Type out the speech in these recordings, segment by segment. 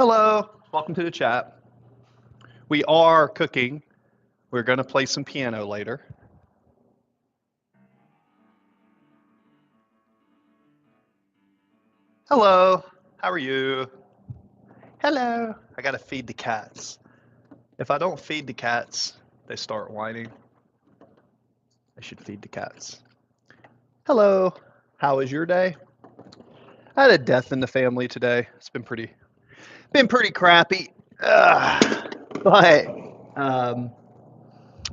Hello, welcome to the chat. We are cooking. We're going to play some piano later. Hello, how are you? Hello. I got to feed the cats. If I don't feed the cats, they start whining. I should feed the cats. Hello, how was your day? I had a death in the family today. It's been pretty crappy. But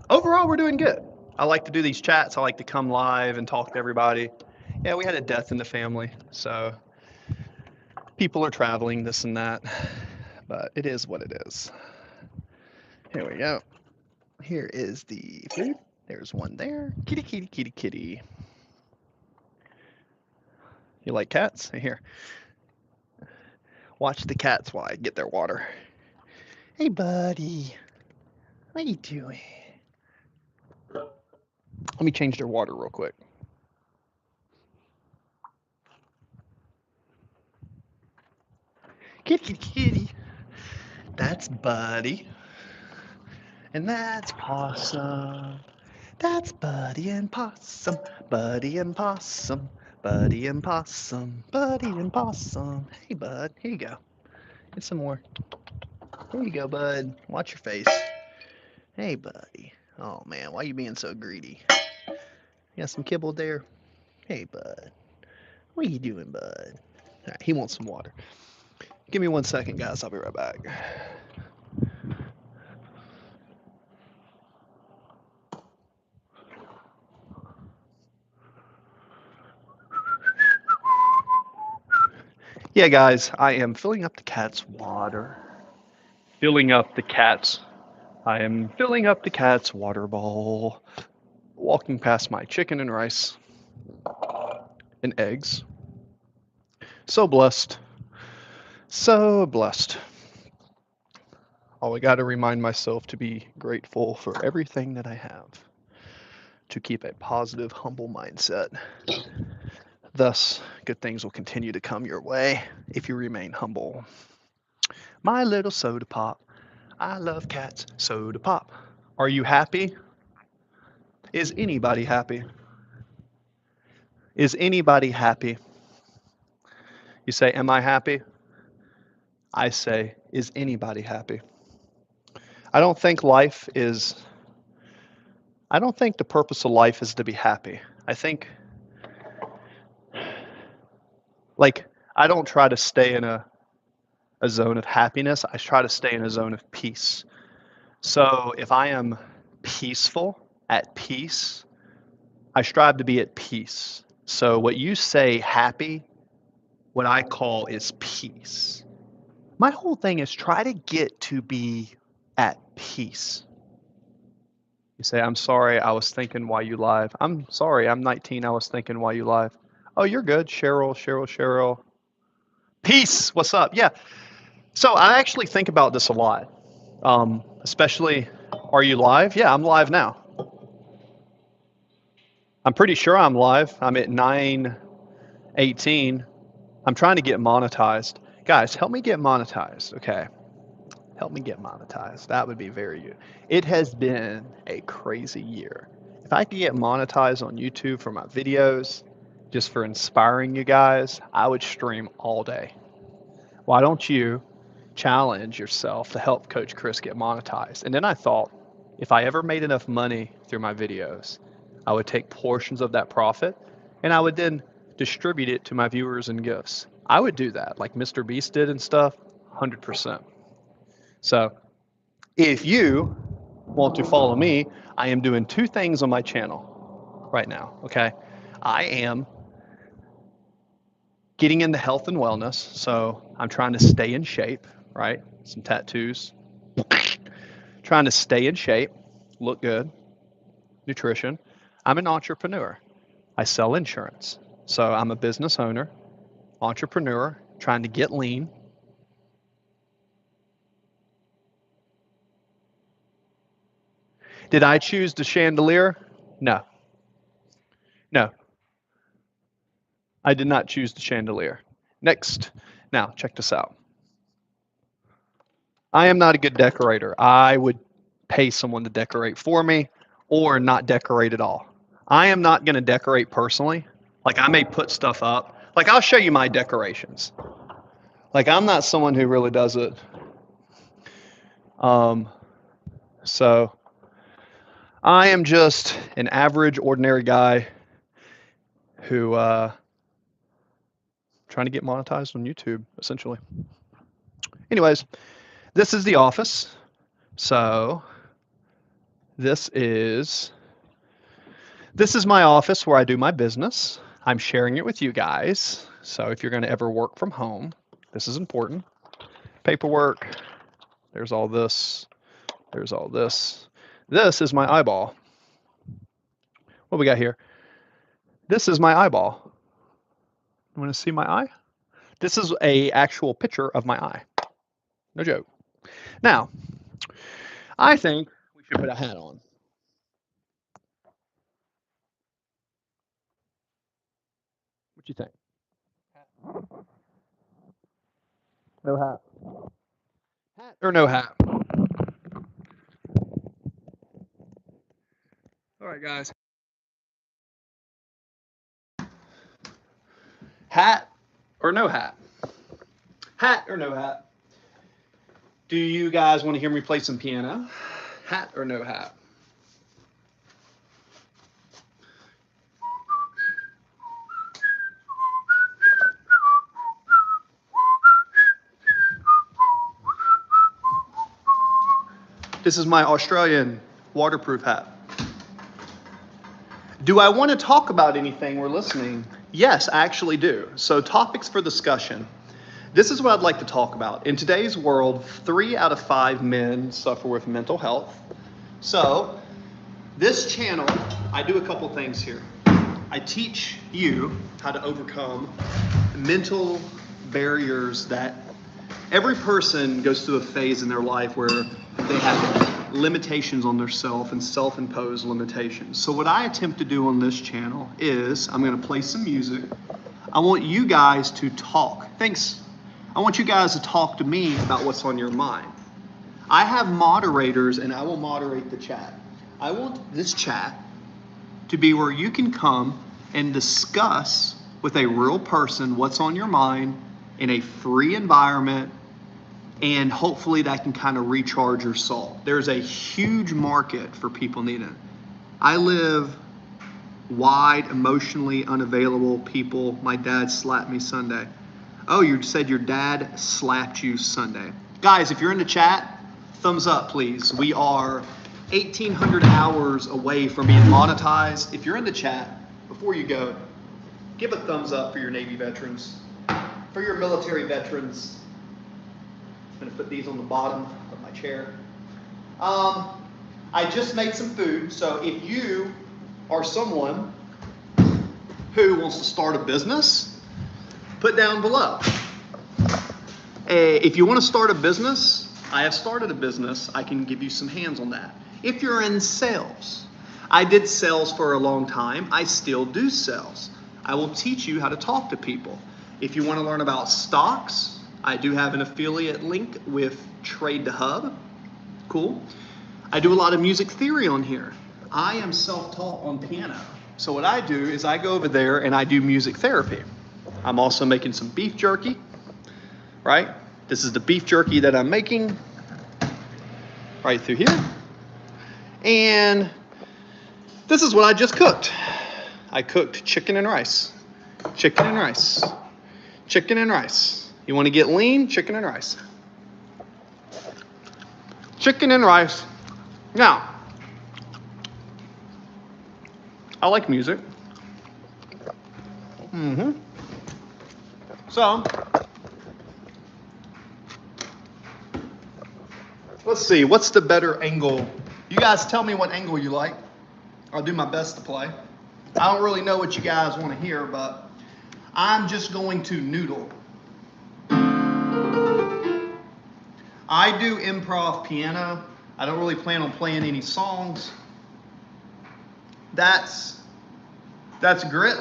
overall, we're doing good. I like to do these chats. I like to come live and talk to everybody. Yeah, we had a death in the family, so people are traveling, this and that. But it is what it is. Here we go. Here is the food. There's one there. Kitty, kitty, kitty, kitty. You like cats? Here. Watch the cats while I get their water. Hey, buddy. What are you doing? Let me change their water real quick. Kitty, kitty, kitty. That's Buddy. And that's Possum. That's Buddy and Possum. Buddy and Possum. Buddy and Possum. Buddy and Possum. Hey, bud. Here you go. Get some more. Here you go, bud. Watch your face. Hey, buddy. Oh, man. Why are you being so greedy? You got some kibble there? Hey, bud. What are you doing, bud? All right, he wants some water. Give me 1 second, guys. I'll be right back. Yeah, guys, I am filling up the cat's water. I am filling up the cat's water bowl. Walking past my chicken and rice and eggs. So blessed. So blessed. Oh, I got to remind myself to be grateful for everything that I have. To keep a positive, humble mindset. Thus, good things will continue to come your way if you remain humble. My little soda pop. I love cats. Soda pop. Are you happy? Is anybody happy? Is anybody happy? You say, am I happy? I say, is anybody happy? I don't think the purpose of life is to be happy. I think, I don't try to stay in a zone of happiness. I try to stay in a zone of peace. So if I am peaceful, at peace, I strive to be at peace. So what you say happy, what I call is peace. My whole thing is try to get to be at peace. You say, I'm sorry, I was thinking while you live. I'm sorry, I'm 19, I was thinking while you live. Oh, you're good, Cheryl. Peace, what's up? Yeah, so I actually think about this a lot. Especially, are you live? Yeah, I'm live now. I'm pretty sure I'm live. I'm at 9:18. I'm trying to get monetized. Guys, help me get monetized, okay? Help me get monetized. That would be very good. It has been a crazy year. If I could get monetized on YouTube for my videos, just for inspiring you guys, I would stream all day. Why don't you challenge yourself to help Coach Chris get monetized? And then I thought, if I ever made enough money through my videos, I would take portions of that profit and I would then distribute it to my viewers and gifts. I would do that like Mr. Beast did and stuff, 100%. So if you want to follow me, I am doing 2 things on my channel right now, okay? I am getting into health and wellness, so I'm trying to stay in shape, right? Some tattoos. Trying to stay in shape, look good, nutrition. I'm an entrepreneur. I sell insurance. So I'm a business owner, entrepreneur, trying to get lean. Did I choose the chandelier? No. No, I did not choose the chandelier. Next. Now, check this out. I am not a good decorator. I would pay someone to decorate for me or not decorate at all. I am not going to decorate personally. Like I may put stuff up. Like I'll show you my decorations. Like I'm not someone who really does it. Um, so I am just an average, ordinary guy who trying to get monetized on YouTube, essentially. Anyways, this is the office. So this is my office where I do my business. I'm sharing it with you guys. So if you're going to ever work from home, this is important. Paperwork. There's all this. There's all this. This is my eyeball. What we got here? This is my eyeball. You want to see my eye? This is a actual picture of my eye. No joke. Now, I think we should put a hat on. What you think? No hat. Hat or no hat? All right, guys. Hat or no hat? Hat or no hat? Do you guys want to hear me play some piano? Hat or no hat? This is my Australian waterproof hat. Do I want to talk about anything we're listening? Yes, I actually do. So, topics for discussion. This is what I'd like to talk about. In today's world, 3 out of 5 men suffer with mental health. So, this channel, I do a couple things here. I teach you how to overcome mental barriers that every person goes through a phase in their life where they have limitations on their self and self-imposed limitations. So what I attempt to do on this channel is I'm going to play some music. I want you guys to talk. Thanks. I want you guys to talk to me about what's on your mind. I have moderators and I will moderate the chat. I want this chat to be where you can come and discuss with a real person what's on your mind in a free environment, and hopefully that can kind of recharge your soul. There's a huge market for people needing it. I live wide, emotionally unavailable people. My dad slapped me Sunday. Oh, you said your dad slapped you Sunday. Guys, if you're in the chat, thumbs up, please. We are 1,800 hours away from being monetized. If you're in the chat, before you go, give a thumbs up for your Navy veterans, for your military veterans. I'm going to put these on the bottom of my chair. I just made some food, so if you are someone who wants to start a business, put down below. If you want to start a business, I have started a business. I can give you some hands on that. If you're in sales, I did sales for a long time. I still do sales. I will teach you how to talk to people. If you want to learn about stocks, I do have an affiliate link with Trade to Hub. Cool. I do a lot of music theory on here. I am self-taught on piano. So what I do is I go over there and I do music therapy. I'm also making some beef jerky, right? This is the beef jerky that I'm making right through here. And this is what I just cooked. I cooked chicken and rice. Chicken and rice. Chicken and rice. You want to get lean? Chicken and rice. Chicken and rice. Now, I like music. So, let's see, what's the better angle? You guys tell me what angle you like. I'll do my best to play. I don't really know what you guys want to hear, but I'm just going to noodle. I do improv piano. I don't really plan on playing any songs. That's grit.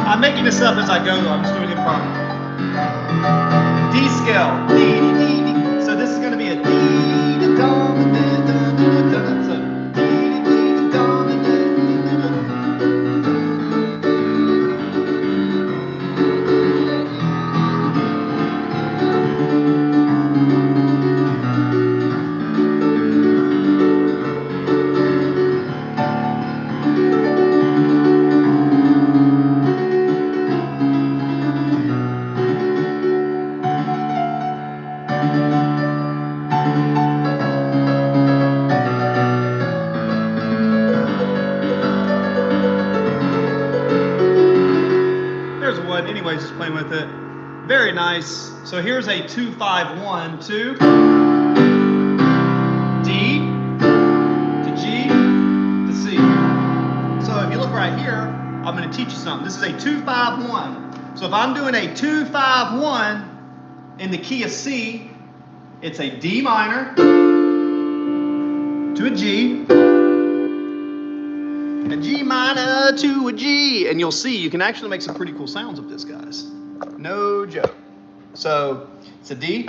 I'm making this up as I go, though. I'm just doing improv. D scale. D, D, D, D. So this is going to be a D, D, D, D, so D, D, D, There's one. Anyways, just playing with it. Very nice. So here's a 2, 5, 1, 2. D to G to C. So if you look right here, I'm going to teach you something. This is a 2, 5, 1. So if I'm doing a 2, 5, 1 in the key of C, it's a D minor to a G minor to a G, and you'll see you can actually make some pretty cool sounds with this, guys. No joke. So it's a D.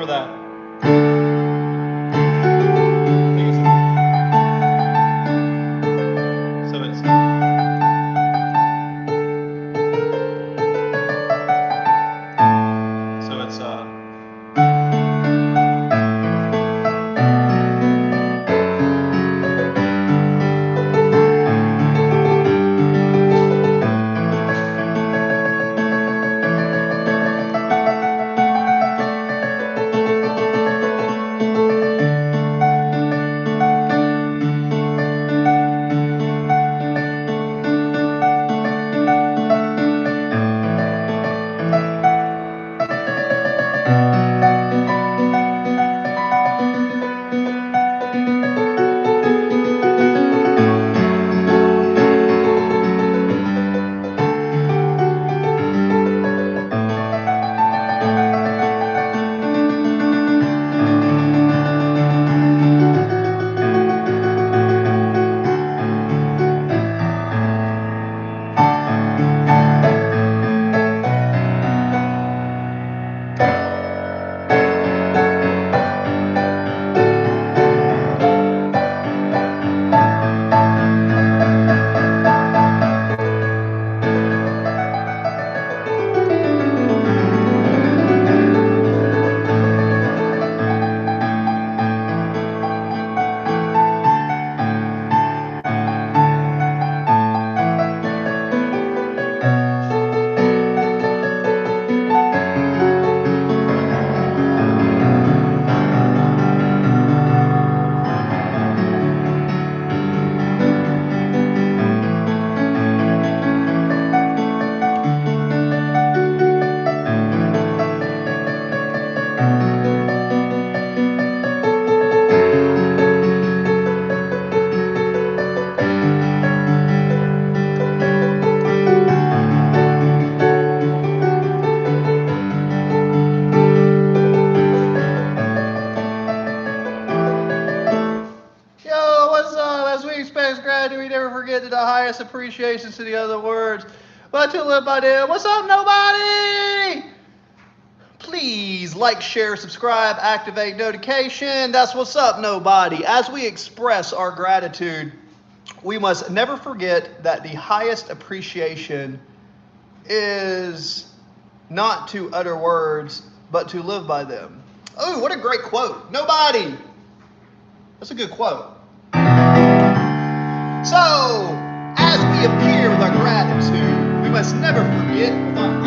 That. So it's to the highest appreciations to the other words, but to live by them. What's up, nobody? Please like, share, subscribe, activate notification. That's what's up, nobody. As we express our gratitude, we must never forget that the highest appreciation is not to utter words, but to live by them. Oh, what a great quote. Nobody. That's a good quote. So, as we appear with our gratitude, we must never forget with our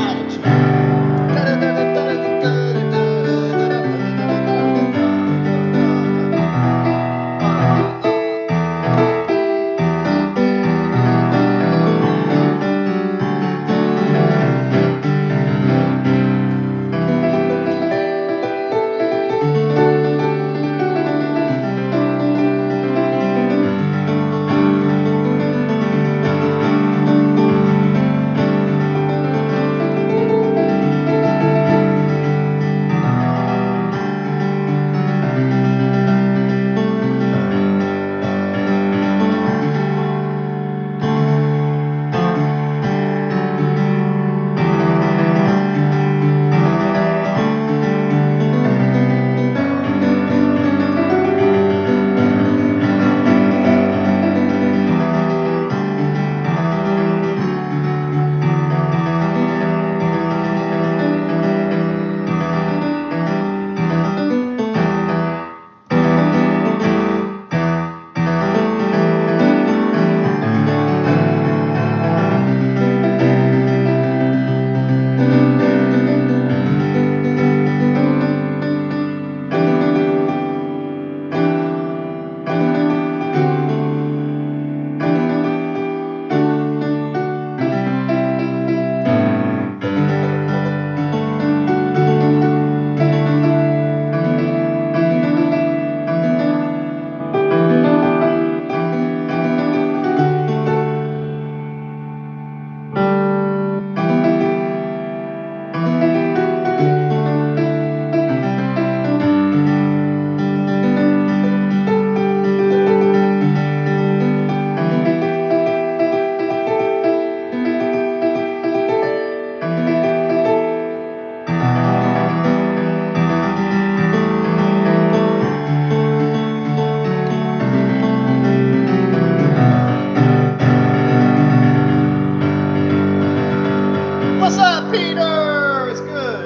Later. It's good.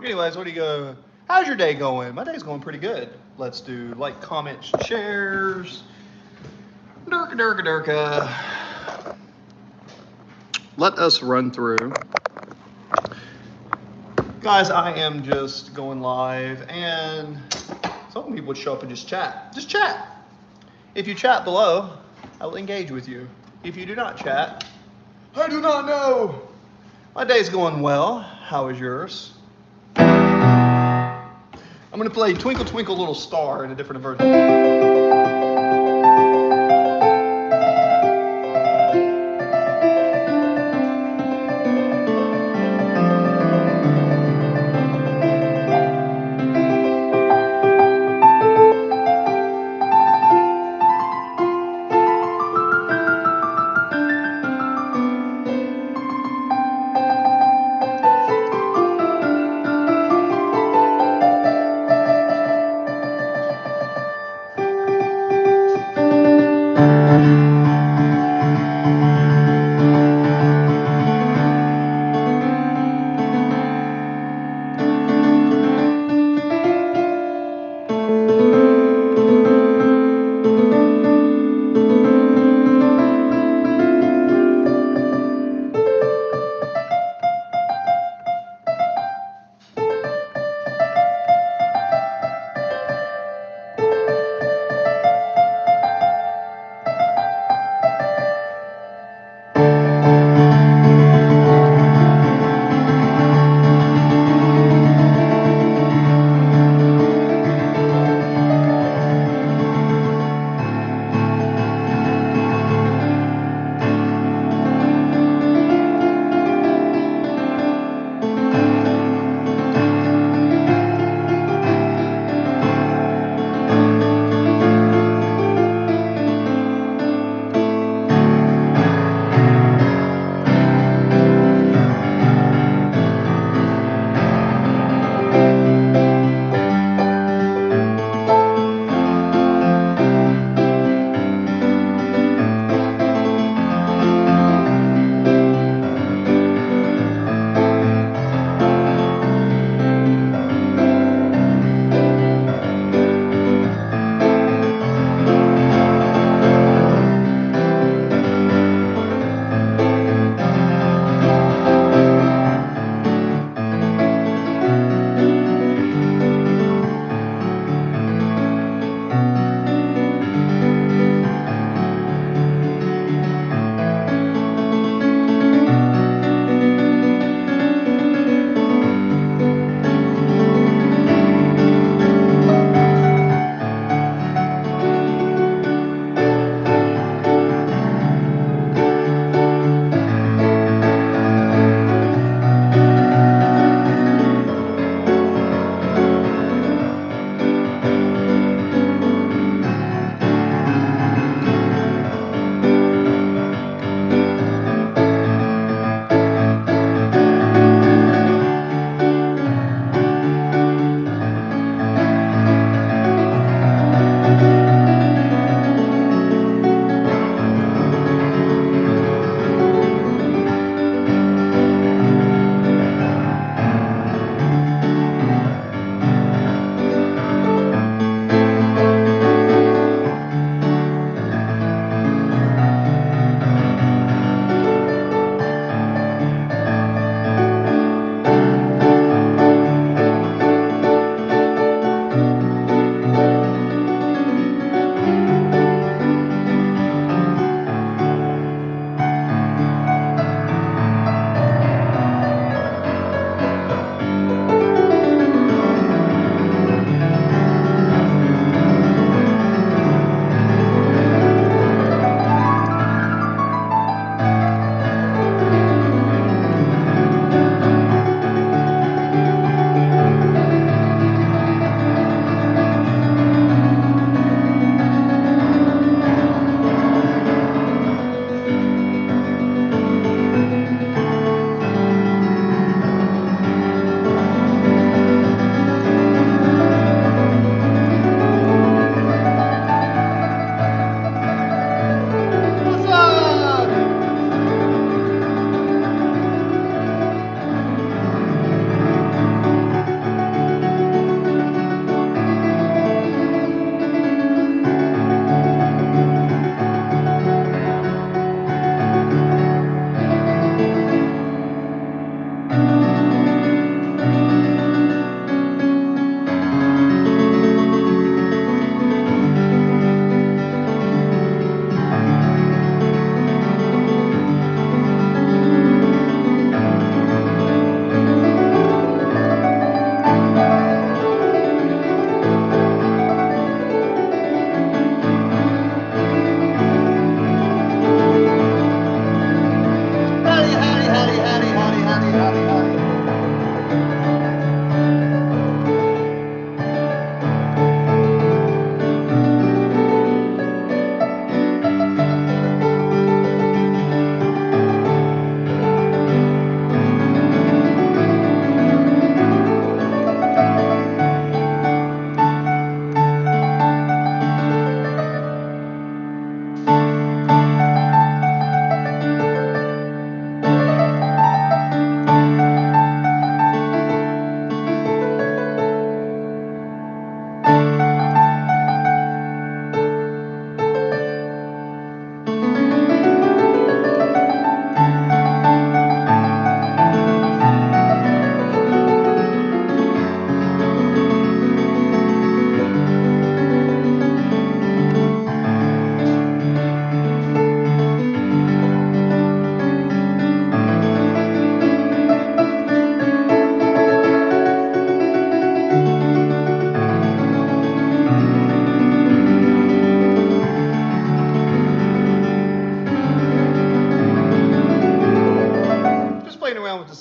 Anyways, what do you go? How's your day going? My day's going pretty good. Let's do like, comments, shares. Durka, durka, durka. Let us run through. Guys, I am just going live, and some people would show up and just chat. Just chat. If you chat below, I will engage with you. If you do not chat, I do not know. My day's going well. How is yours? I'm going to play Twinkle Twinkle Little Star in a different version.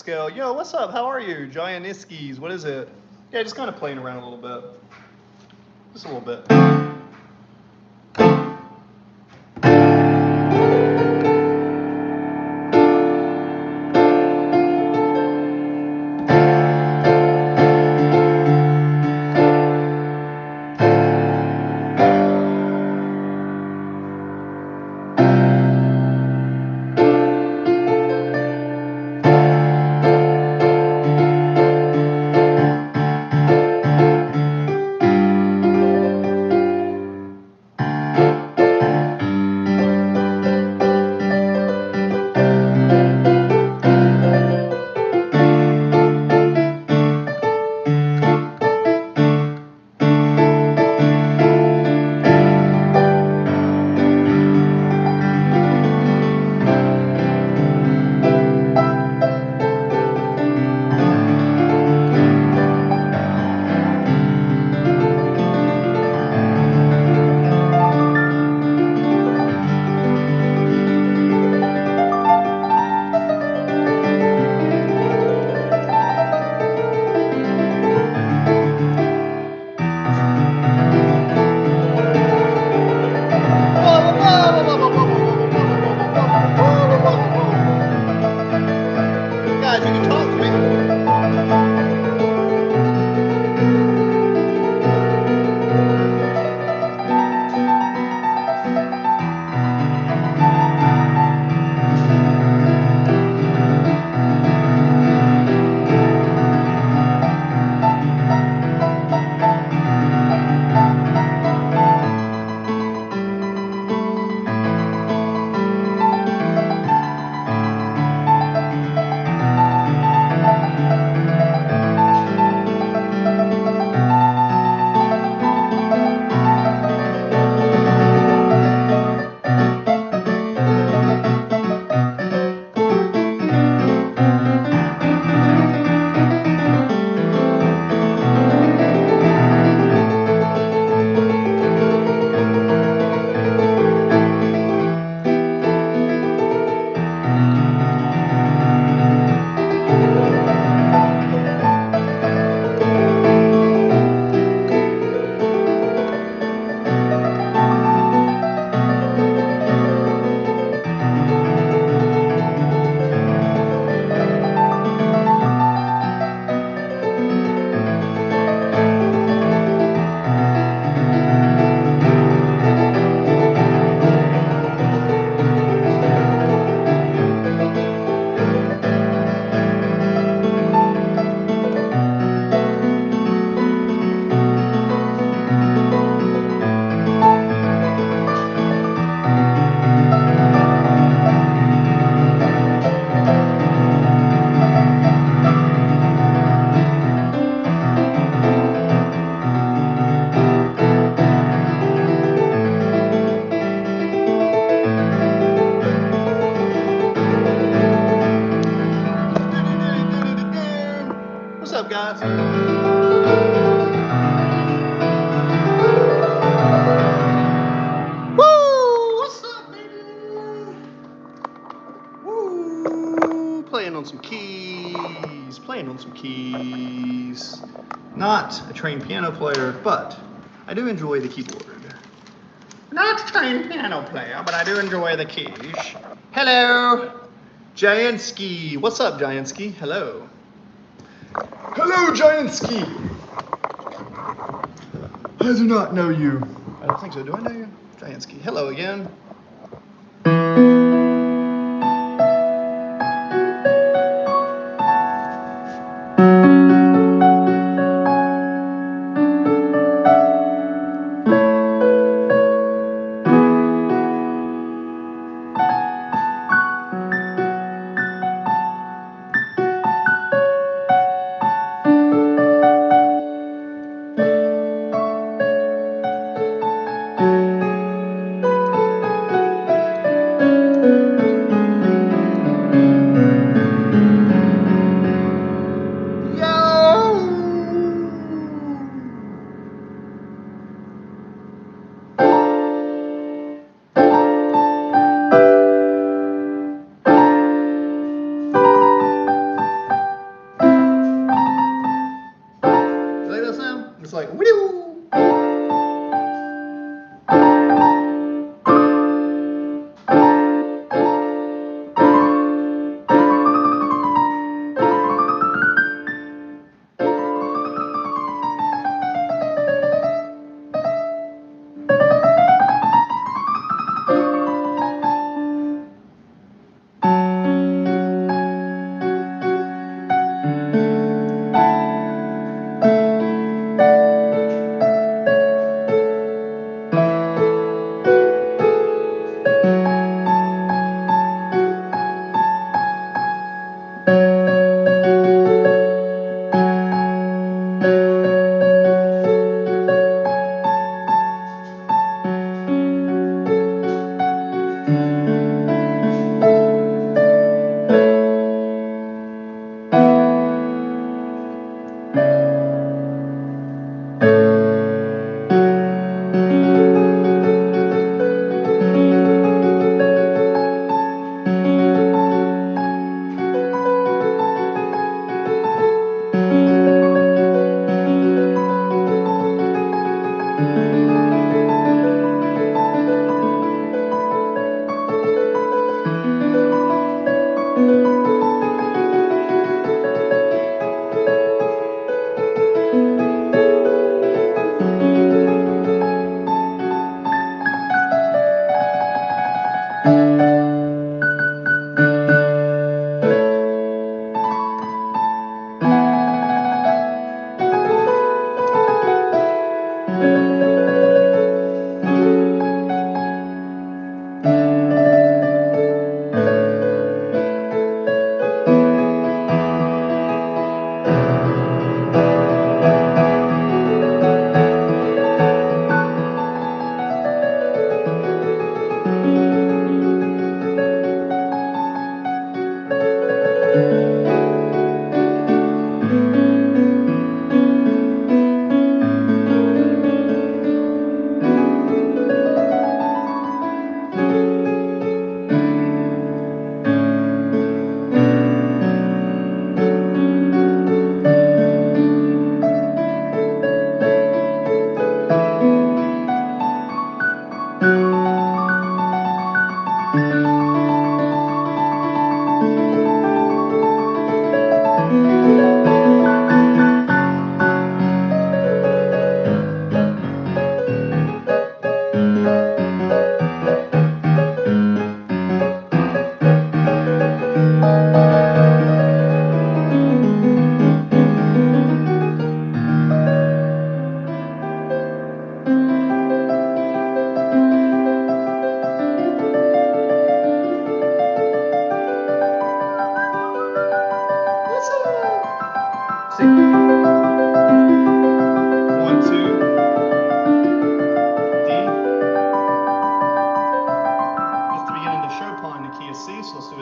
scale. Yo, what's up? How are you? Giant Iskies. What is it? Yeah, just kind of playing around a little bit. Just a little bit. Guys, you can talk to me. What's up, guys? Woo! What's up, baby? Woo! Playing on some keys. Playing on some keys. Not a trained piano player, but I do enjoy the keyboard. Not a trained piano player, but I do enjoy the keys. Hello, Giantsky. What's up, Giantsky? Hello. Hello, Giantsky. I do not know you. I don't think so. Do I know you? Giantsky. Hello again.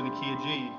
the key of G.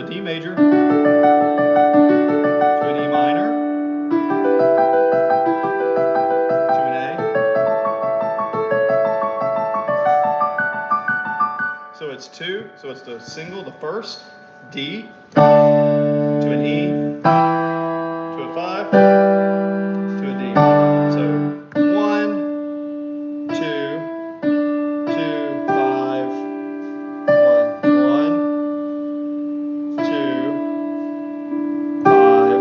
D major to an E minor to an A. So it's two. So it's the single, the first D to an E to a 5 to a D. So 1, 2, 2, 5, 1, 1, 2, 5.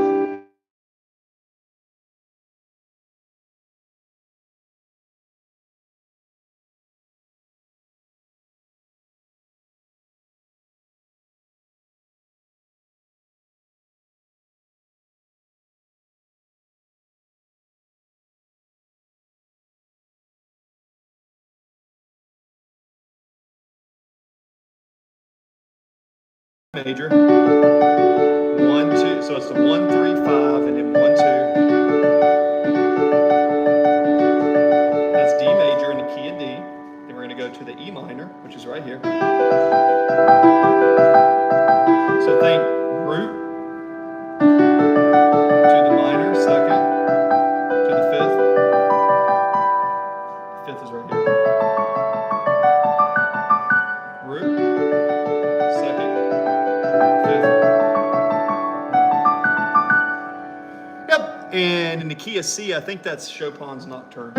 Major 1, 2, so it's the 1, 3, 5, and then 1, 2. That's D major in the key of D. Then we're going to go to the E minor, which is right here. So think root to the minor, second, to the fifth. Fifth is right here. Root, second, fifth. Yep. And in the key of C, I think that's Chopin's Nocturne.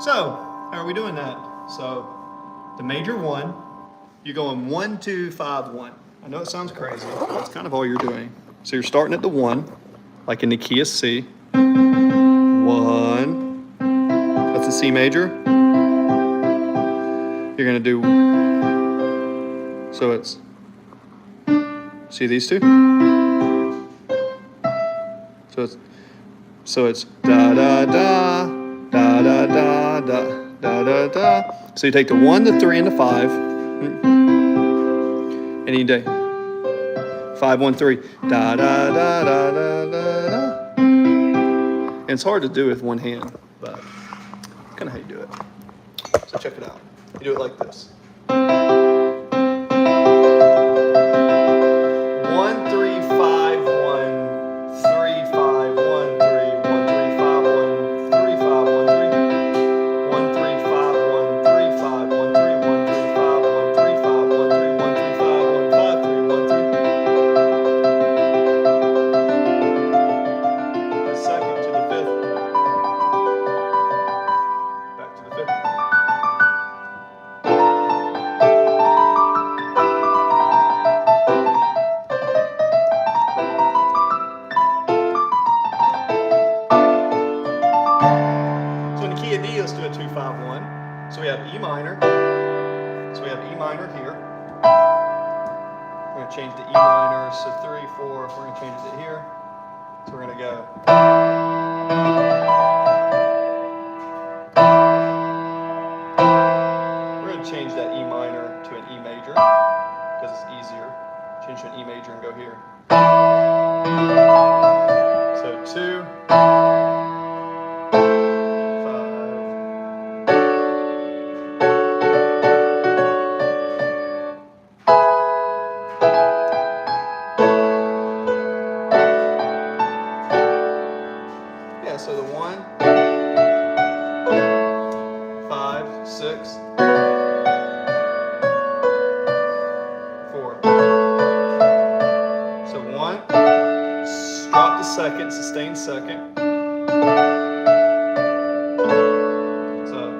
So, how are we doing that? So, the major 1, you're going 1, 2, 5, 1. I know it sounds crazy, but that's kind of all you're doing. So you're starting at the 1, like in the key of C. 1, that's the C major. You're gonna do, so it's, see these two? So it's da da da, da da da da da da da. So you take the 1, the 3, and the 5. Any day. 5, 1, 3. Da da da da da da da. And it's hard to do with one hand, but that's kind of how you do it. So check it out. You do it like this. 1, 3, 5, 1, 3, 5, 1, 3, 1, 3, 5, 1, 3, 5, 1, 3. 1, 3, 5, 1, 3, 5, 1, 3, 1, 3, 5, 1, 3, 5, 1, 3, 1, 3, 5, 1, 5, 3, 1, 3. The second to the fifth. Back to the fifth. So in the key of D, let's do a 2, 5, 1. So we have E minor. So we have E minor here. We're going to change the E minor. So 3, 4. We're going to change it to here. So we're going to go. We're going to change that E minor to an E major because it's easier. Change to an E major and go here. So 2, 5. second, sustained second. So.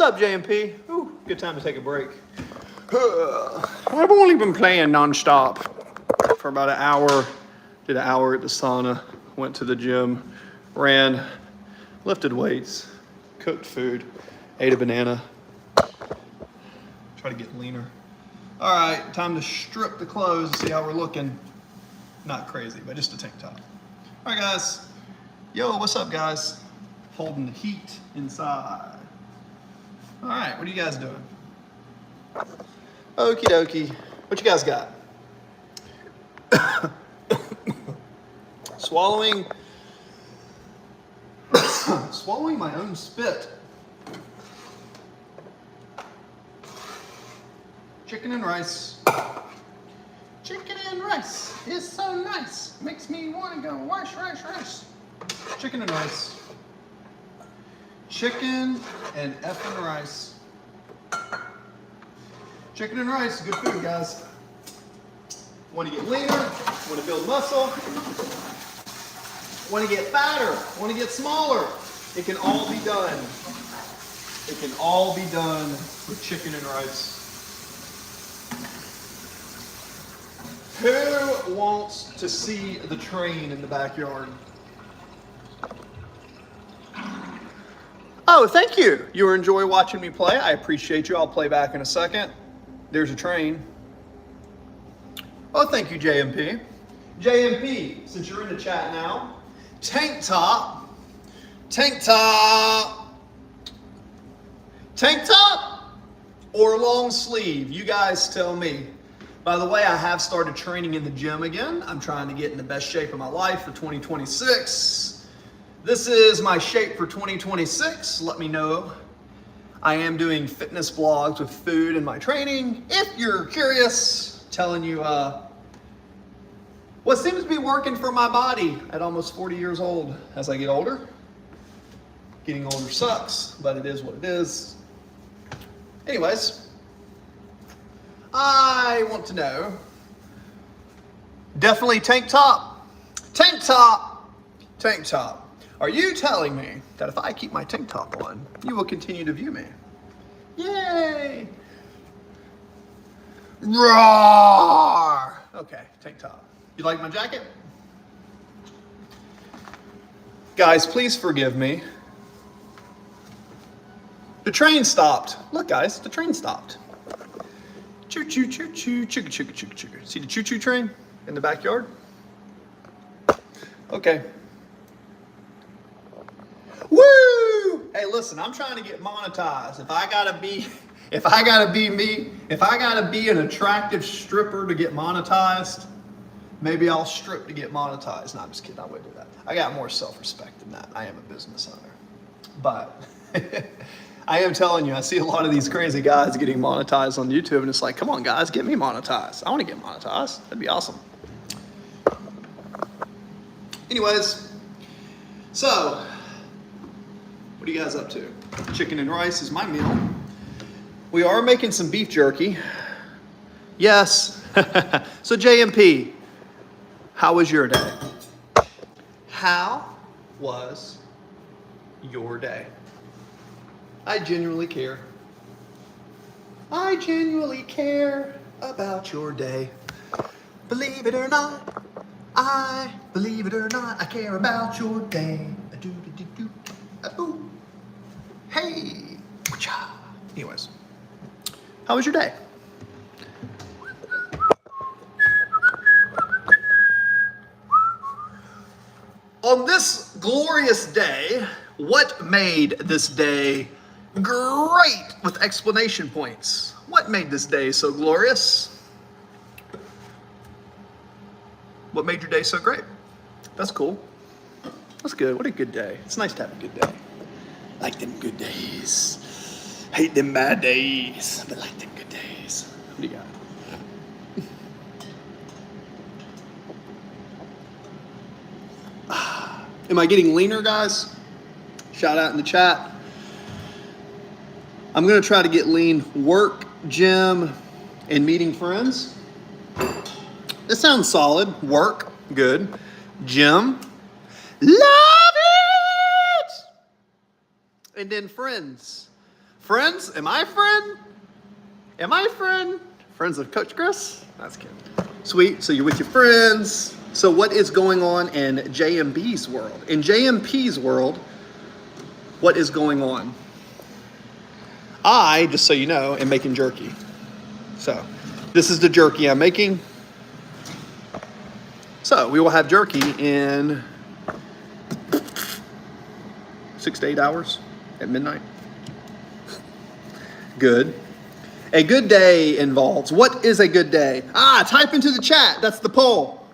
what's up, JMP? Ooh, good time to take a break. I've only been playing nonstop for about an hour. Did an hour at the sauna, went to the gym, ran, lifted weights, cooked food, ate a banana. Try to get leaner. All right, time to strip the clothes and see how we're looking. Not crazy, but just a tank top. All right, guys. Yo, what's up, guys? Holding the heat inside. All right, what are you guys doing? Okie dokie. What you guys got? Swallowing my own spit. Chicken and rice. Chicken and rice is so nice. Makes me want to go rice. Chicken and rice. Chicken and effing rice. Chicken and rice, good food, guys. Want to get leaner, want to build muscle, want to get fatter, want to get smaller. It can all be done. It can all be done with chicken and rice. Who wants to see the train in the backyard? Oh, thank you. You enjoy watching me play. I appreciate you. I'll play back in a second. There's a train. Oh, thank you, JMP. JMP, since you're in the chat now, tank top, or long sleeve? You guys tell me. By the way, I have started training in the gym again. I'm trying to get in the best shape of my life for 2026. This is my shape for 2026. Let me know. I am doing fitness vlogs with food and my training. If you're curious, telling you what seems to be working for my body at almost 40 years old. As I get older, getting older sucks, but it is what it is. Anyways, I want to know, definitely tank top. Are you telling me that if I keep my tank top on, you will continue to view me? Yay! Roar! Okay, tank top. You like my jacket? Guys, please forgive me. The train stopped. Look, guys, the train stopped. Choo choo choo choo choo choo choo choo. See the choo choo train in the backyard? Okay. Woo! Hey, listen, I'm trying to get monetized. If I gotta be an attractive stripper to get monetized, maybe I'll strip to get monetized. No, I'm just kidding. I wouldn't do that. I got more self-respect than that. I am a business owner. But I am telling you, I see a lot of these crazy guys getting monetized on YouTube, and it's like, come on, guys, get me monetized. I want to get monetized. That'd be awesome. Anyways, so what are you guys up to? Chicken and rice is my meal. We are making some beef jerky. Yes. So JMP, how was your day? How was your day? I genuinely care. I genuinely care about your day. Believe it or not, I care about your day. Hey. Anyways, how was your day? On this glorious day, what made this day great with explanation points? What made this day so glorious? What made your day so great? That's cool. That's good. What a good day. It's nice to have a good day. Like them good days. Hate them bad days, but like them good days. What do you got? Am I getting leaner, guys? Shout out in the chat. I'm going to try to get lean. Work, gym, and meeting friends. This sounds solid. Work, good. Gym, love it! And then friends. Friends? Am I a friend? Am I a friend? Friends of Coach Chris? That's cute. Sweet. So you're with your friends. So what is going on in JMB's world? In JMP's world, what is going on? I, just so you know, am making jerky. So this is the jerky I'm making. So we will have jerky in 6 to 8 hours at midnight. Good. A good day involves, what is a good day? Type into the chat. That's the poll.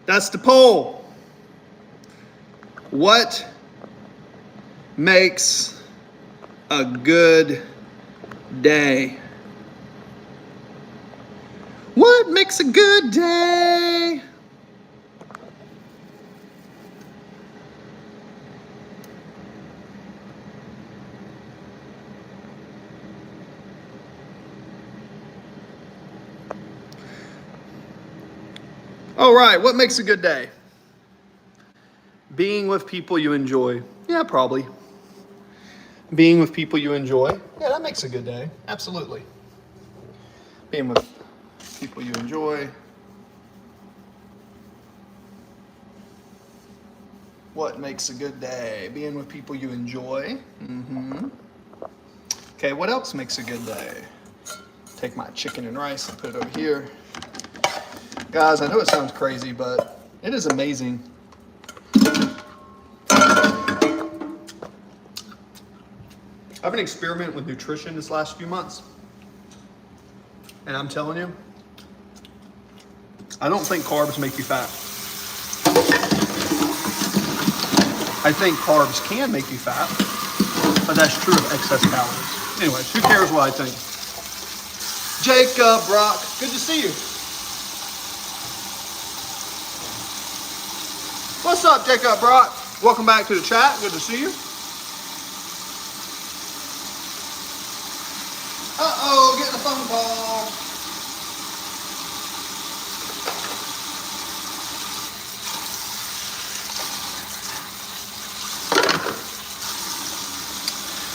That's the poll. What makes a good day? What makes a good day? All right, what makes a good day? Being with people you enjoy. Yeah, probably. Being with people you enjoy. Yeah, that makes a good day. Absolutely. Being with people you enjoy. What makes a good day? Being with people you enjoy. Okay, what else makes a good day? Take my chicken and rice and put it over here. Guys, I know it sounds crazy, but it is amazing. I've been experimenting with nutrition this last few months. And I'm telling you, I don't think carbs make you fat. I think carbs can make you fat, but that's true of excess calories. Anyways, who cares what I think? Jacob, Brock, good to see you. What's up, Jacob, Brock? Welcome back to the chat. Good to see you. Uh-oh, getting a phone call.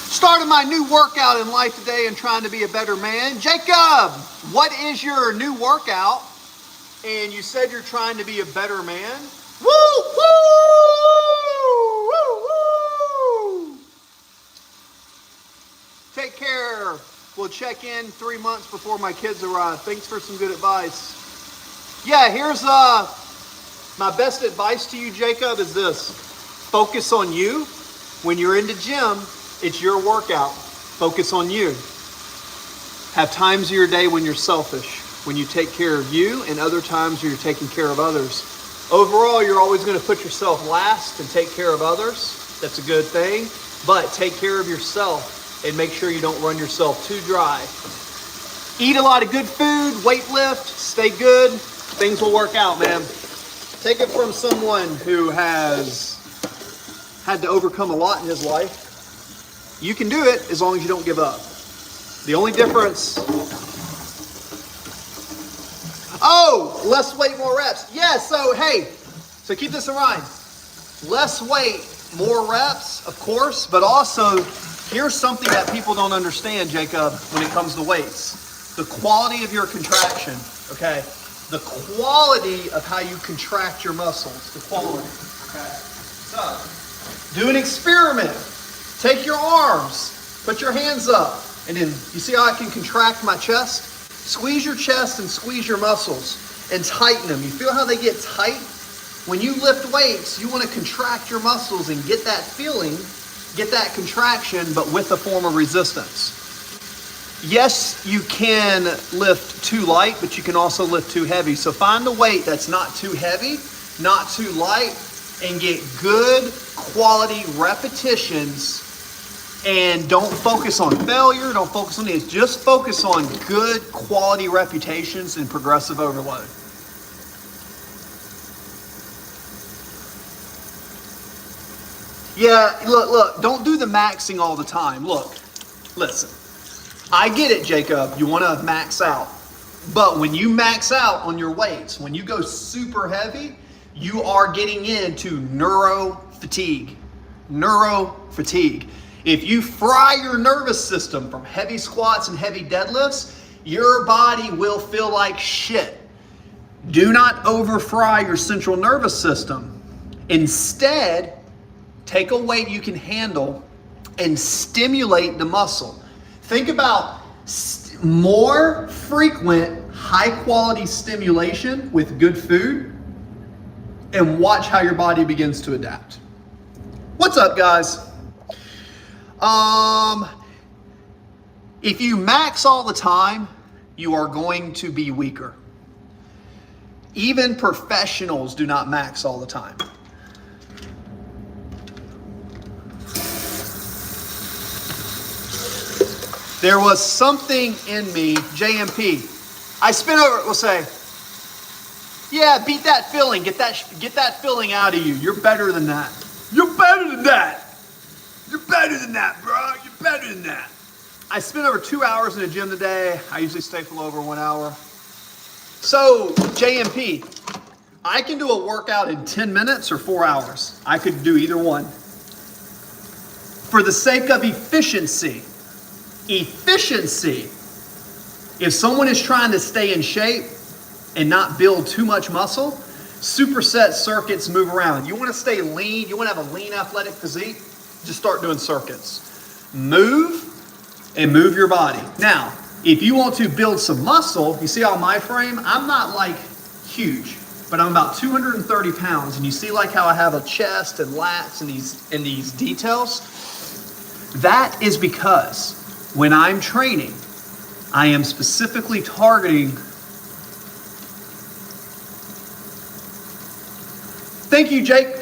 Starting my new workout in life today and trying to be a better man. Jacob, what is your new workout? And you said you're trying to be a better man. Woo, woo, woo, woo. Take care. We'll check in 3 months before my kids arrive. Thanks for some good advice. Yeah, here's my best advice to you, Jacob, is this. Focus on you. When you're in the gym, it's your workout. Focus on you. Have times of your day when you're selfish, when you take care of you, and other times where you're taking care of others. Overall, you're always going to put yourself last and take care of others. That's a good thing. But take care of yourself and make sure you don't run yourself too dry. Eat a lot of good food, weight lift, stay good. Things will work out, man. Take it from someone who has had to overcome a lot in his life. You can do it as long as you don't give up. The only difference... Oh, less weight, more reps. Yeah, so hey, so keep this in mind. Less weight, more reps, of course, but also here's something that people don't understand, Jacob, when it comes to weights. The quality of your contraction, okay? The quality of how you contract your muscles, the quality, okay? So, do an experiment. Take your arms, put your hands up, and then you see how I can contract my chest? Squeeze your chest and squeeze your muscles and tighten them. You feel how they get tight? When you lift weights, you want to contract your muscles and get that feeling, get that contraction, but with a form of resistance. Yes, you can lift too light, but you can also lift too heavy. So find a weight that's not too heavy, not too light, and get good quality repetitions. And don't focus on failure, don't focus on this. Just focus on good quality repetitions and progressive overload. Yeah, look, don't do the maxing all the time. Look, listen, I get it, Jacob, you want to max out. But when you max out on your weights, when you go super heavy, you are getting into neuro fatigue. If you fry your nervous system from heavy squats and heavy deadlifts, your body will feel like shit. Do not over fry your central nervous system. Instead, take a weight you can handle and stimulate the muscle. Think about more frequent, high quality stimulation with good food, and watch how your body begins to adapt. What's up, guys? If you max all the time, you are going to be weaker. Even professionals do not max all the time. There was something in me, JMP. I spin over, we'll say, yeah, beat that feeling, get that feeling out of you. You're better than that. You're better than that. You're better than that, bro. You're better than that. I spent over 2 hours in the gym today. I usually stay for over 1 hour. So, JMP, I can do a workout in 10 minutes or 4 hours. I could do either one. For the sake of efficiency, if someone is trying to stay in shape and not build too much muscle, superset circuits move around. You want to stay lean, you want to have a lean athletic physique, just start doing circuits. Move and move your body. Now, if you want to build some muscle, you see on my frame, I'm not like huge, but I'm about 230 pounds. And you see like how I have a chest and lats and these details? That is because when I'm training, I am specifically targeting. Thank you, Jake.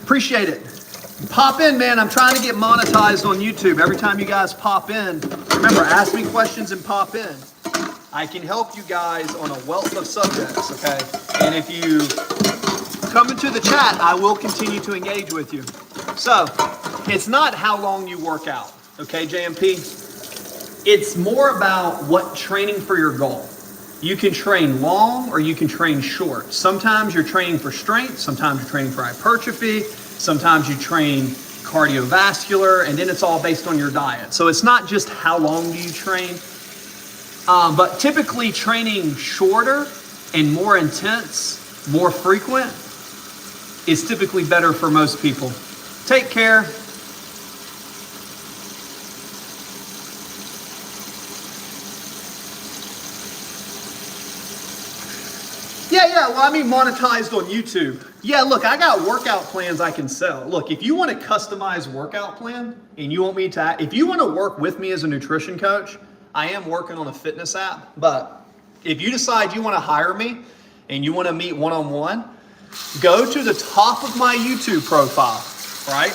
Appreciate it. Pop in, man. I'm trying to get monetized on YouTube. Every time you guys pop in, remember, ask me questions and pop in. I can help you guys on a wealth of subjects, okay? And if you come into the chat, I will continue to engage with you. So, it's not how long you work out, okay, JMP? It's more about what training for your goal. You can train long or you can train short. Sometimes you're training for strength, sometimes you're training for hypertrophy, sometimes you train cardiovascular, and then it's all based on your diet. So it's not just how long do you train, but typically training shorter and more intense, more frequent, is typically better for most people. Take care. Yeah, well, I mean monetized on YouTube. Yeah, look, I got workout plans I can sell. Look, if you want a customized workout plan and you want me to, if you want to work with me as a nutrition coach, I am working on a fitness app. But if you decide you want to hire me and you want to meet one-on-one, go to the top of my YouTube profile, right?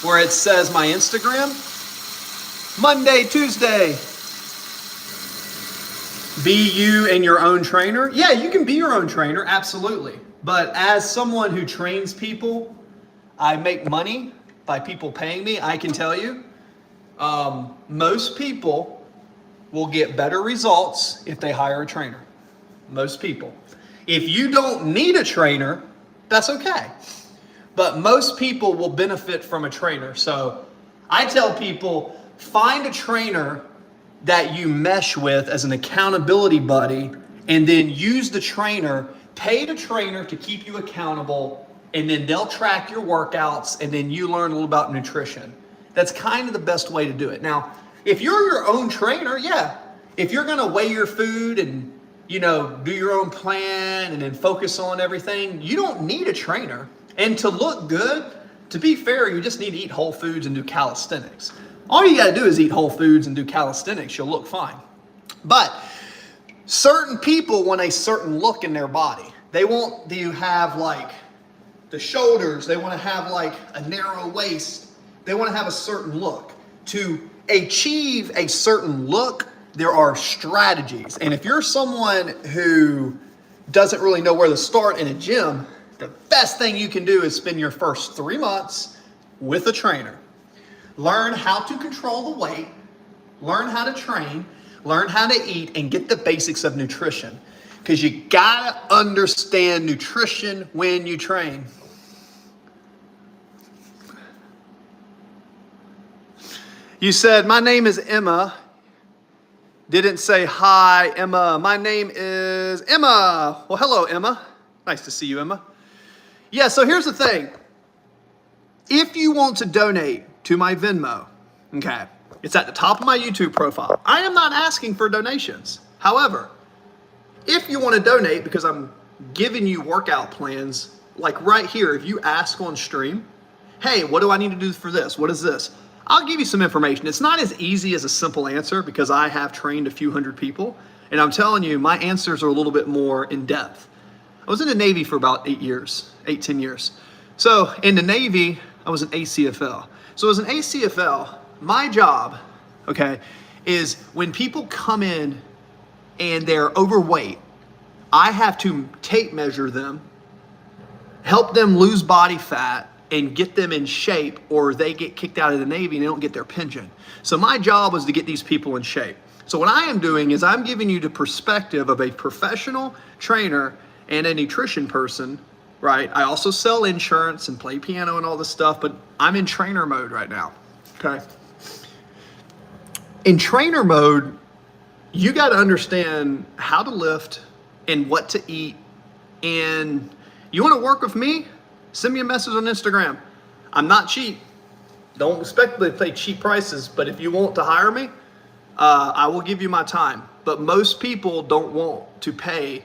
Where it says my Instagram, Monday, Tuesday, be you and your own trainer. Yeah, you can be your own trainer, absolutely. But as someone who trains people, I make money by people paying me. I can tell you, most people will get better results if they hire a trainer. Most people. If you don't need a trainer, that's okay. But most people will benefit from a trainer. So I tell people, find a trainer that you mesh with as an accountability buddy, and then use the trainer, pay the trainer to keep you accountable, and then they'll track your workouts, and then you learn a little about nutrition. That's kind of the best way to do it. Now, if you're your own trainer, yeah, if you're gonna weigh your food and, you know, do your own plan and then focus on everything, you don't need a trainer. And to look good, to be fair, you just need to eat whole foods and do calisthenics. All you gotta do is eat whole foods and do calisthenics, you'll look fine. But certain people want a certain look in their body. They want you have like the shoulders, they wanna have like a narrow waist, they wanna have a certain look. To achieve a certain look, there are strategies. And if you're someone who doesn't really know where to start in a gym, the best thing you can do is spend your first 3 months with a trainer. Learn how to control the weight, learn how to train, learn how to eat, and get the basics of nutrition. Because you gotta understand nutrition when you train. You said, my name is Emma. Didn't say, hi, Emma. My name is Emma. Well, hello, Emma. Nice to see you, Emma. Yeah, so here's the thing. If you want to donate to my Venmo, okay, it's at the top of my YouTube profile. I am not asking for donations. However, if you want to donate, because I'm giving you workout plans, like right here, if you ask on stream, hey, what do I need to do for this? What is this? I'll give you some information. It's not as easy as a simple answer because I have trained a few hundred people. And I'm telling you, my answers are a little bit more in depth. I was in the Navy for about 10 years. So in the Navy, I was an ACFL. So as an ACFL, my job, okay, is when people come in and they're overweight, I have to tape measure them, help them lose body fat, and get them in shape, or they get kicked out of the Navy and they don't get their pension. So my job was to get these people in shape. So what I am doing is I'm giving you the perspective of a professional trainer and a nutrition person, right? I also sell insurance and play piano and all this stuff, but I'm in trainer mode right now, okay? In trainer mode, you got to understand how to lift and what to eat. And you want to work with me? Send me a message on Instagram. I'm not cheap. Don't expect me to pay cheap prices, but if you want to hire me, I will give you my time. But most people don't want to pay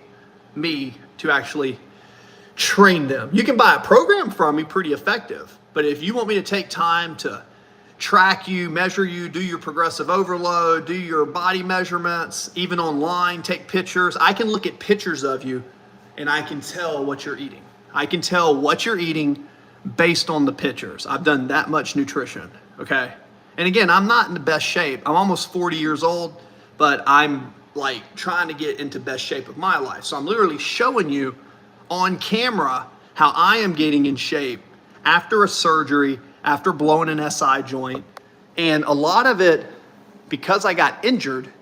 me to actually train them. You can buy a program from me, pretty effective. But if you want me to take time to track you, measure you, do your progressive overload, do your body measurements, even online, take pictures, I can look at pictures of you and I can tell what you're eating. I can tell what you're eating based on the pictures. I've done that much nutrition, okay? And again, I'm not in the best shape. I'm almost 40 years old, but I'm like trying to get into best shape of my life. So I'm literally showing you on camera how I am getting in shape after a surgery, after blowing an SI joint. And a lot of it, because I got injured,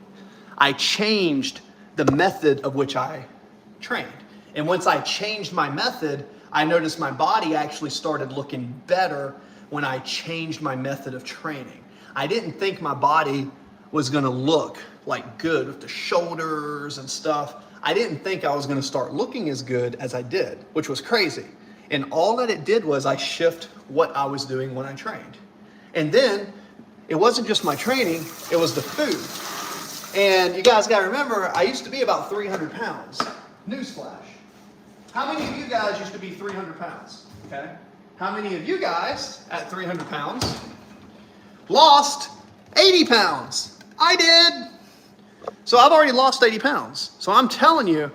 I changed the method of which I trained. And once I changed my method, I noticed my body actually started looking better when I changed my method of training. I didn't think my body was gonna look like good with the shoulders and stuff. I didn't think I was gonna start looking as good as I did, which was crazy. And all that it did was I shift what I was doing when I trained. And then it wasn't just my training, it was the food. And you guys gotta remember, I used to be about 300 pounds. Newsflash. How many of you guys used to be 300 pounds? Okay. How many of you guys at 300 pounds lost 80 pounds? I did. So I've already lost 80 pounds. So I'm telling you,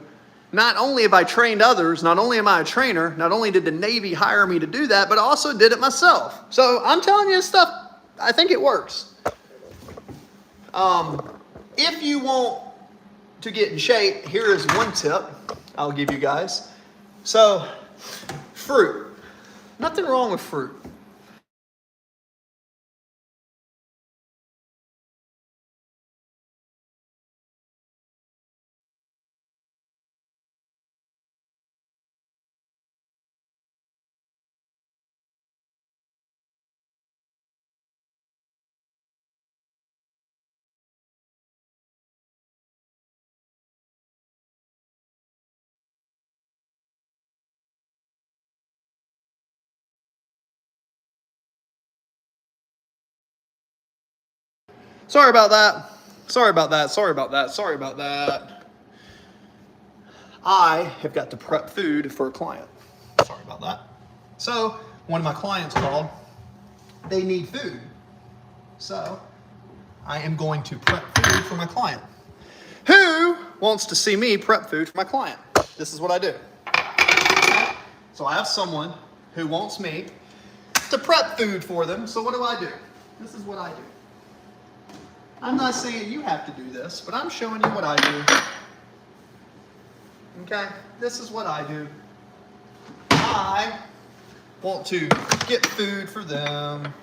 not only have I trained others, not only am I a trainer, not only did the Navy hire me to do that, but I also did it myself. So I'm telling you this stuff, I think it works. If you want to get in shape, here is one tip I'll give you guys. So, fruit. Nothing wrong with fruit. Sorry about that. Sorry about that. Sorry about that. Sorry about that. I have got to prep food for a client. Sorry about that. So, one of my clients called. They need food. So, I am going to prep food for my client. Who wants to see me prep food for my client? This is what I do. So, I have someone who wants me to prep food for them. So, what do? This is what I do. I'm not saying you have to do this, but I'm showing you what I do. Okay, this is what I do. I want to get food for them.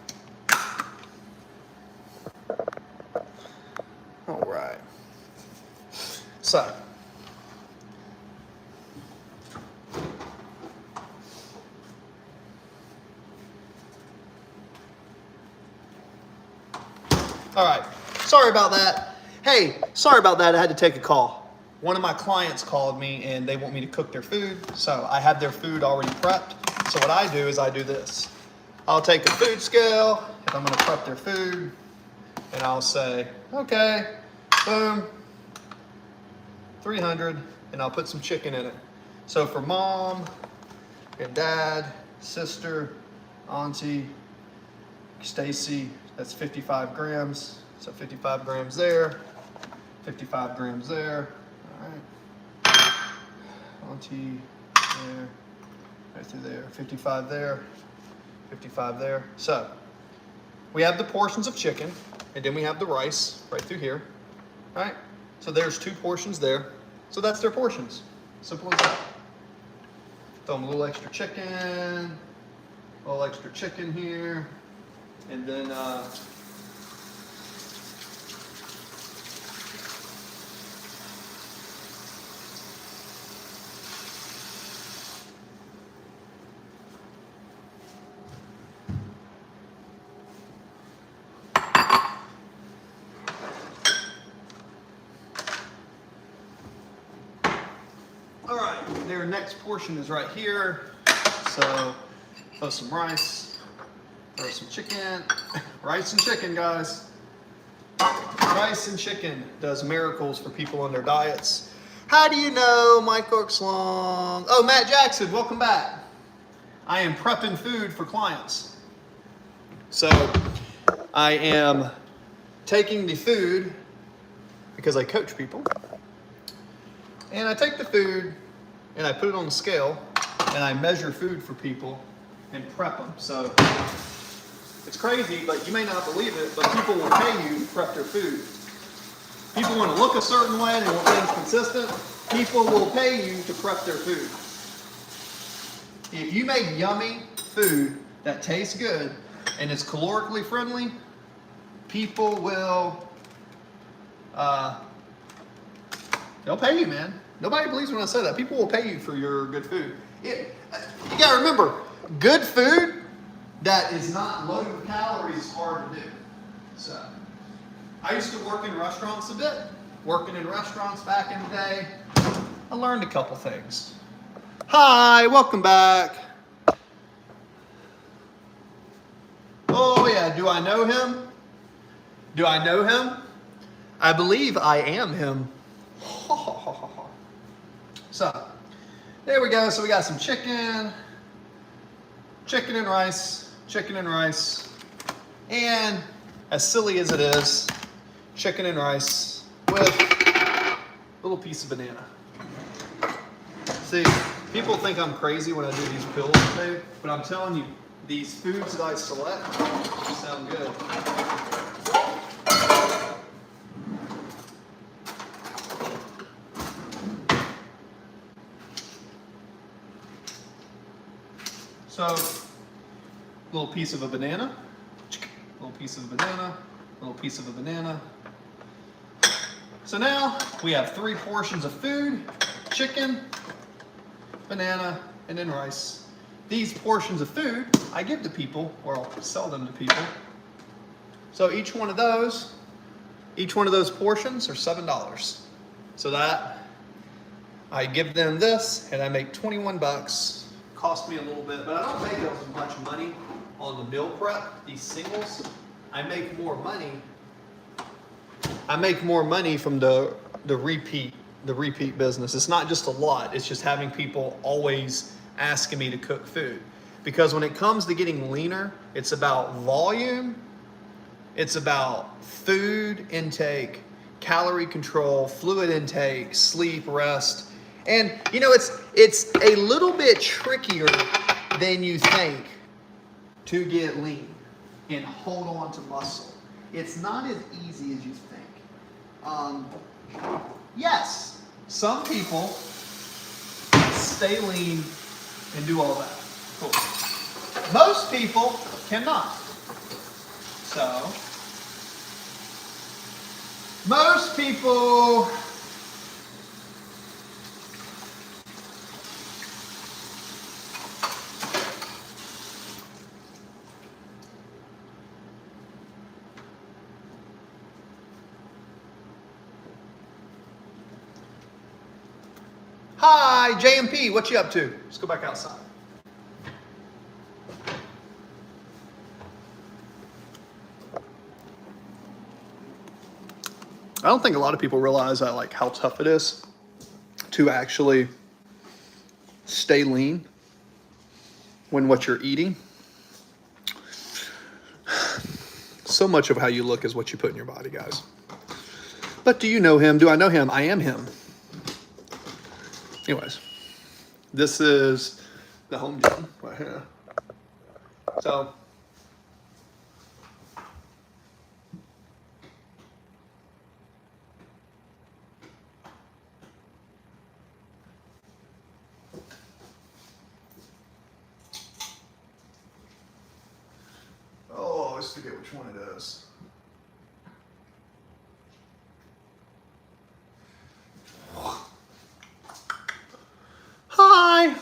All right. So, All right. Sorry about that. Hey, sorry about that. I had to take a call. One of my clients called me and they want me to cook their food. So I have their food already prepped. So what I do is I do this. I'll take a food scale if I'm going to prep their food, and I'll say, okay, boom, 300, and I'll put some chicken in it. So for mom and dad, sister, auntie, Stacy, that's 55 grams. So 55 grams there, 55 grams there. All right. Auntie there, right through there, 55 there, 55 there. So we have the portions of chicken, and then we have the rice right through here. All right. So there's 2 portions there. So that's their portions. Simple as that. Throw them a little extra chicken here, and then all right, their next portion is right here. So throw some rice, throw some chicken. Rice and chicken, guys. Rice and chicken does miracles for people on their diets. How do you know, Mike Orkslong? Oh, Matt Jackson, welcome back. I am prepping food for clients. So I am taking the food, because I coach people, and I take the food and I put it on the scale and I measure food for people and prep them. So it's crazy, but you may not believe it, but people will pay you to prep their food. People want to look a certain way, they want things consistent. People will pay you to prep their food. If you make yummy food that tastes good and it's calorically friendly, people will, they'll pay you, man. Nobody believes when I say that. People will pay you for your good food. You gotta remember, good food that is not loaded with calories is hard to do. So, I used to work in restaurants a bit. Working in restaurants back in the day, I learned a couple things. Hi, welcome back. Oh yeah, do I know him? Do I know him? I believe I am him. So, there we go. So we got some chicken and rice, and as silly as it is, chicken and rice with a little piece of banana. See, people think I'm crazy when I do these pills today, but I'm telling you, these foods that I select sound good. So, little piece of a banana, little piece of a banana, little piece of a banana. So now we have 3 portions of food: chicken, banana, and then rice. These portions of food I give to people, or I'll sell them to people. So each one of those portions are $7. So that I give them this, and I make 21 bucks. Cost me a little bit, but I don't make as much money on the meal prep, these singles. I make more money from the repeat business. It's not just a lot, it's just having people always asking me to cook food. Because when it comes to getting leaner, it's about volume, it's about food intake, calorie control, fluid intake, sleep, rest. And you know, it's a little bit trickier than you think to get lean and hold on to muscle. It's not as easy as you think. Yes, some people stay lean and do all that. Cool. Most people cannot. So, most people Hi, JMP, what you up to? Let's go back outside. I don't think a lot of people realize that, like, how tough it is to actually stay lean when what you're eating. So much of how you look is what you put in your body, guys. But do you know him? Do I know him? I am him. Anyways, this is the home gym right here. So, oh, I forget which one it is. Hi.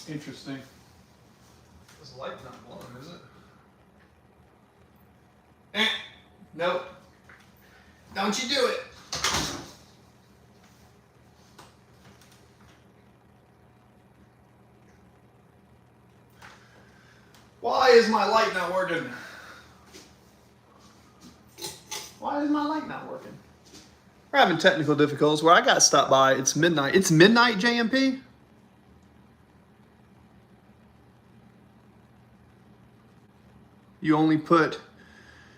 Interesting. This light's not blowing, is it? Nope. Don't you do it. Why is my light not working? Why is my light not working? We're having technical difficulties where I got to stop by. It's midnight. It's midnight, JMP? You only put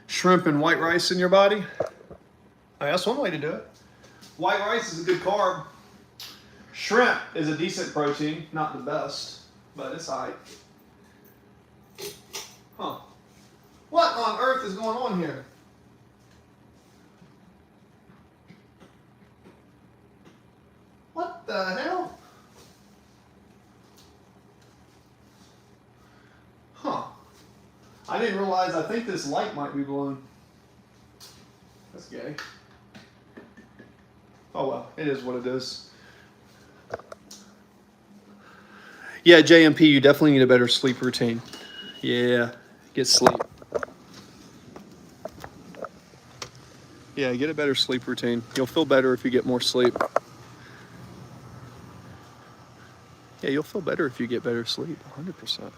shrimp and white rice in your body? I mean, that's one way to do it. White rice is a good carb. Shrimp is a decent protein, not the best, but it's alright. Huh. What on earth is going on here? What the hell? Huh. I didn't realize, I think this light might be blowing. That's gay. Oh well, it is what it is. Yeah, JMP, you definitely need a better sleep routine. Yeah, get sleep. Yeah, get a better sleep routine. You'll feel better if you get more sleep. Yeah, you'll feel better if you get better sleep. 100%.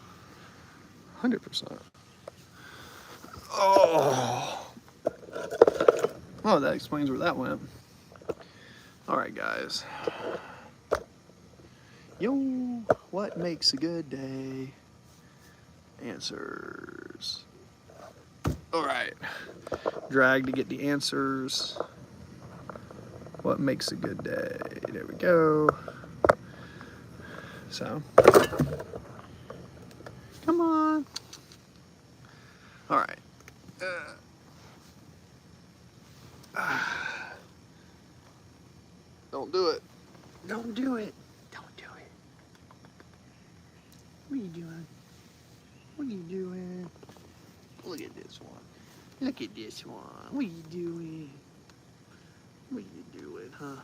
100%. Oh. Oh, that explains where that went. All right, guys. Yo, what makes a good day? Answers. All right. Drag to get the answers. What makes a good day? There we go. So, come on. All right. Don't do it. Don't do it. Don't do it. What are you doing? What are you doing? Look at this one. Look at this one. What are you doing? What are you doing, huh?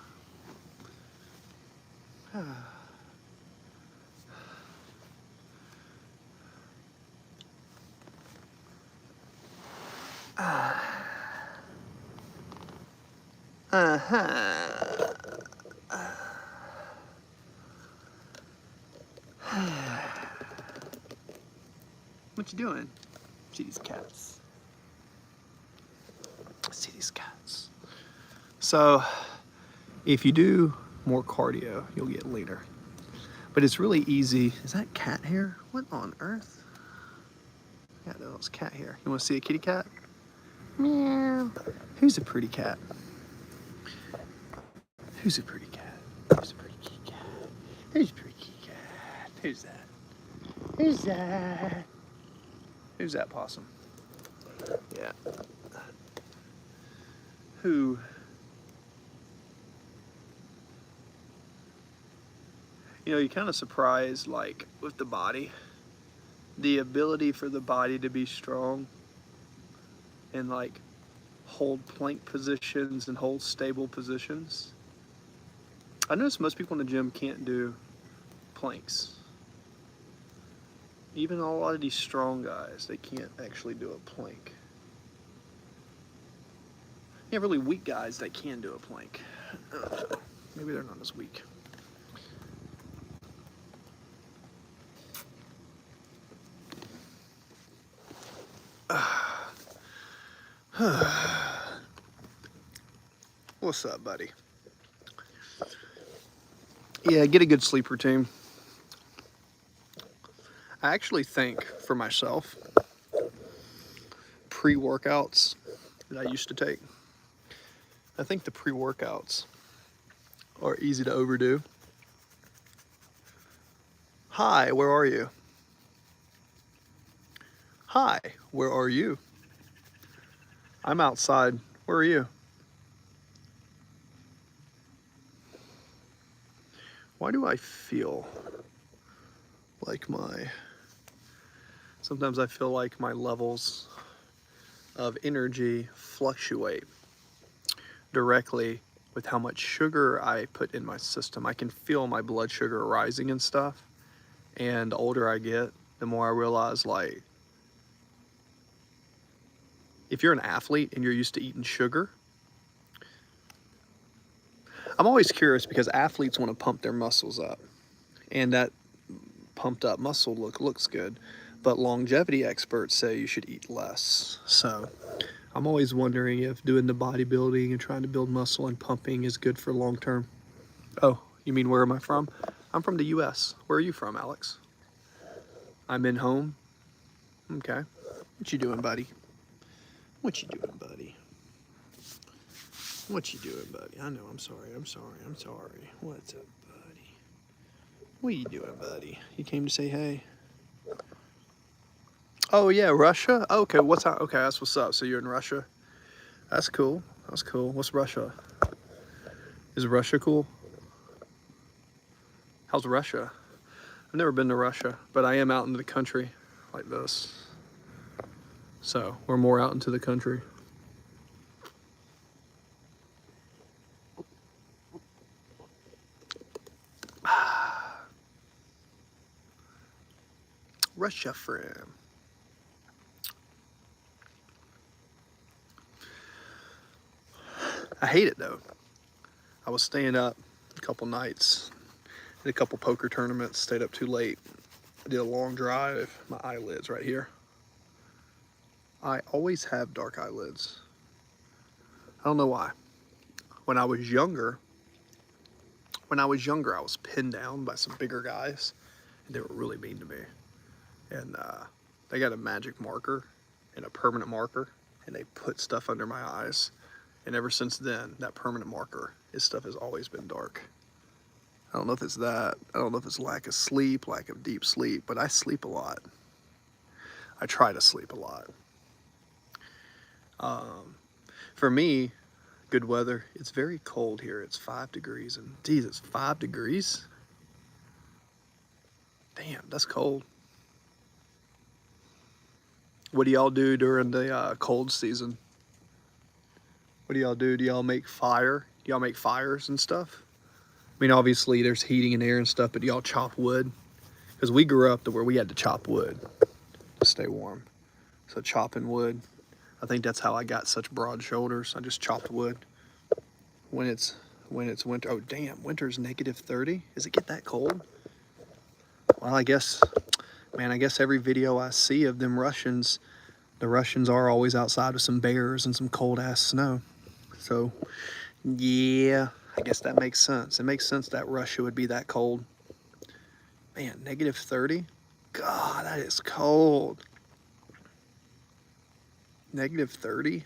What you doing? See these cats. See these cats. So, if you do more cardio, you'll get leaner. But it's really easy. Is that cat hair? What on earth? Yeah, that was cat hair. You want to see a kitty cat? Meow. Who's a pretty cat? Who's a pretty cat? Who's a pretty kitty cat? Who's a pretty kitty cat? Who's that? Who's that? Who's that possum? Yeah. Who? You know, you're kind of surprised, like, with the body, the ability for the body to be strong and, like, hold plank positions and hold stable positions. I notice most people in the gym can't do planks. Even a lot of these strong guys, they can't actually do a plank. You have really weak guys that can do a plank. Maybe they're not as weak. What's up, buddy? Yeah, get a good sleep routine. I actually think for myself, pre-workouts that I used to take, I think the pre-workouts are easy to overdo. Hi, where are you? Hi, where are you? I'm outside. Where are you? Why do I feel like sometimes I feel like my levels of energy fluctuate directly with how much sugar I put in my system. I can feel my blood sugar rising and stuff. And the older I get, the more I realize, like, if you're an athlete and you're used to eating sugar, I'm always curious because athletes want to pump their muscles up, and that pumped up muscle looks good, but longevity experts say you should eat less. So I'm always wondering if doing the bodybuilding and trying to build muscle and pumping is good for long term. Oh, you mean where am I from? I'm from the US. Where are you from, Alex? I'm in home. Okay. What you doing, buddy? What you doing, buddy? What you doing, buddy? I know, I'm sorry. What's up, buddy? What you doing, buddy? You came to say hey? Oh yeah, Russia? Okay, what's up? Okay, that's what's up. So you're in Russia? That's cool. That's cool. What's Russia? Is Russia cool? How's Russia? I've never been to Russia, but I am out into the country like this. So we're more out into the country. Russia friend. I hate it though. I was staying up a couple nights, did a couple poker tournaments, stayed up too late. I did a long drive, my eyelids right here. I always have dark eyelids. I don't know why. When I was younger, I was pinned down by some bigger guys, and they were really mean to me. And they got a magic marker and a permanent marker, and they put stuff under my eyes. And ever since then, that permanent marker, his stuff has always been dark. I don't know if it's that. I don't know if it's lack of sleep, lack of deep sleep, but I sleep a lot. I try to sleep a lot. For me, good weather. It's very cold here. It's 5 degrees, and geez, it's 5 degrees? Damn, that's cold. What do y'all do during the cold season? What do y'all do? Do y'all make fire? Do y'all make fires and stuff? I mean, obviously there's heating and air and stuff, but do y'all chop wood? Because we grew up to where we had to chop wood to stay warm. So chopping wood, I think that's how I got such broad shoulders. I just chopped wood. When it's winter, oh damn, winter's -30? Does it get that cold? Well, I guess every video I see of them Russians, the Russians are always outside with some bears and some cold ass snow. So yeah, I guess that makes sense. It makes sense that Russia would be that cold. Man, -30? God, that is cold. -30?